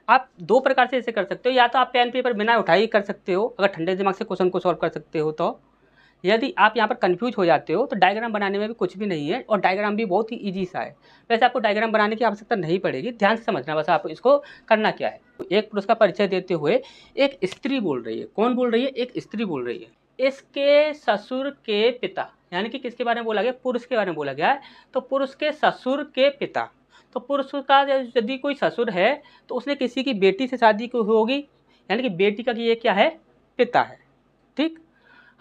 आप दो प्रकार से इसे कर सकते हो, या तो आप पेन पेपर बिना उठाए ही कर सकते हो अगर ठंडे दिमाग से क्वेश्चन को सॉल्व कर सकते हो तो। यदि आप यहाँ पर कंफ्यूज हो जाते हो तो डायग्राम बनाने में भी कुछ भी नहीं है, और डायग्राम भी बहुत ही ईजी सा है। वैसे आपको डायग्राम बनाने की आवश्यकता नहीं पड़ेगी, ध्यान से समझना बस आप इसको करना क्या है। एक पुरुष का परिचय देते हुए एक स्त्री बोल रही है। कौन बोल रही है? एक स्त्री बोल रही है। इसके ससुर के पिता, यानी कि किसके बारे में बोला गया? पुरुष के बारे में बोला गया है। तो पुरुष के ससुर के पिता, तो पुरुष का यदि कोई ससुर है तो उसने किसी की बेटी से शादी की होगी, यानी कि बेटी का ये क्या है? पिता है। ठीक,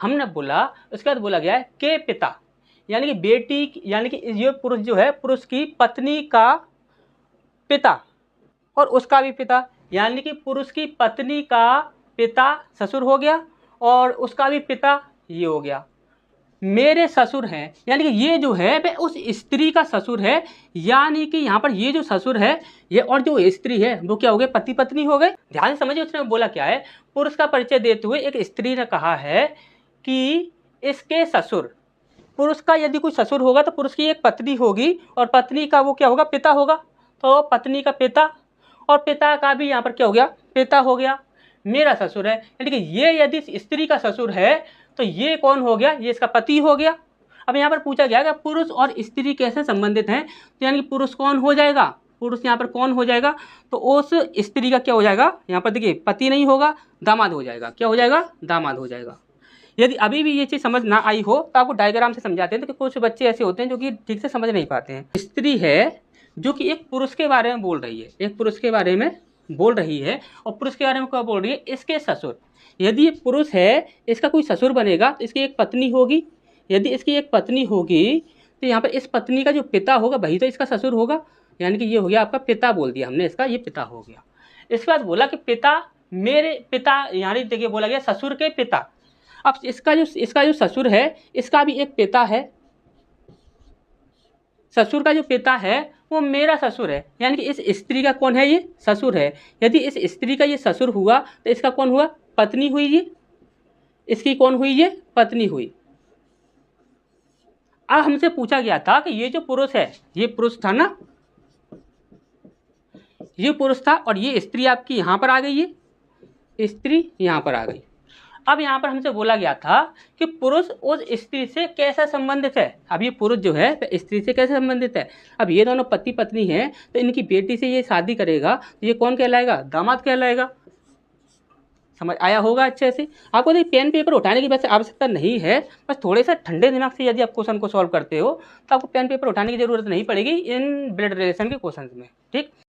हमने बोला, उसके बाद बोला गया है के पिता, यानी कि बेटी, यानी कि ये पुरुष जो है, पुरुष की पत्नी का पिता और उसका भी पिता, यानी कि पुरुष की पत्नी का पिता ससुर हो गया और उसका भी पिता ये हो गया। मेरे ससुर हैं, यानी कि ये जो है वह उस स्त्री का ससुर है, यानी कि यहाँ पर ये जो ससुर है ये और जो स्त्री है वो क्या हो गए? पति पत्नी हो गए। ध्यान से समझिए उसने बोला क्या है। पुरुष का परिचय देते हुए एक स्त्री ने कहा है कि इसके ससुर, पुरुष का यदि कोई ससुर होगा तो पुरुष की एक पत्नी होगी और पत्नी का वो क्या होगा? पिता होगा। तो पत्नी का पिता और पिता का भी यहाँ पर क्या हो गया? पिता हो गया। मेरा ससुर है, यानी कि ये यदि स्त्री का ससुर है तो ये कौन हो गया? ये इसका पति हो गया। अब यहाँ पर पूछा गया कि पुरुष और स्त्री कैसे संबंधित हैं, तो यानी कि पुरुष कौन हो जाएगा? पुरुष यहाँ पर कौन हो जाएगा? तो उस स्त्री का क्या हो जाएगा? यहाँ पर देखिए पति नहीं होगा, दामाद हो जाएगा। क्या हो जाएगा? दामाद हो जाएगा। यदि अभी भी ये चीज़ समझ ना आई हो तो आपको डायग्राम से समझाते हैं, तो कुछ बच्चे ऐसे होते हैं जो कि ठीक से समझ नहीं पाते हैं। स्त्री है जो कि एक पुरुष के बारे में बोल रही है, एक पुरुष के बारे में बोल रही है, और पुरुष के बारे में क्या बोल रही है? इसके ससुर। यदि ये पुरुष है, इसका कोई ससुर बनेगा तो इसकी एक पत्नी होगी। यदि इसकी एक पत्नी होगी तो यहाँ पर इस पत्नी का जो पिता होगा वही तो इसका ससुर होगा, यानी कि ये हो गया आपका पिता, बोल दिया हमने इसका, ये पिता हो गया। इसके बाद बोला कि पिता, मेरे पिता, यानी देखिए बोला गया ससुर के पिता। अब इसका जो ससुर है इसका भी एक पिता है, ससुर का जो पिता है वो मेरा ससुर है, यानी कि इस स्त्री का कौन है? ये ससुर है। यदि इस स्त्री का ये ससुर हुआ तो इसका कौन हुआ? पत्नी हुई। ये इसकी कौन हुई? ये पत्नी हुई। अब हमसे पूछा गया था कि ये जो पुरुष है, ये पुरुष था ना, ये पुरुष था और ये स्त्री आपकी यहाँ पर आ गई, ये स्त्री यहाँ पर आ गई। अब यहाँ पर हमसे बोला गया था कि पुरुष उस स्त्री से कैसा संबंधित है। अब ये पुरुष जो है स्त्री से कैसे संबंधित है? अब ये दोनों पति पत्नी हैं तो इनकी बेटी से ये शादी करेगा तो ये कौन कहलाएगा? दामाद कहलाएगा। समझ आया होगा अच्छे से। आपको देखिए पेन पेपर उठाने की वैसे आवश्यकता नहीं है, बस थोड़े से ठंडे दिमाग से यदि आप क्वेश्चन को सॉल्व करते हो तो आपको पेन पेपर उठाने की जरूरत नहीं पड़ेगी इन ब्लड रिलेशन के क्वेश्चन में। ठीक।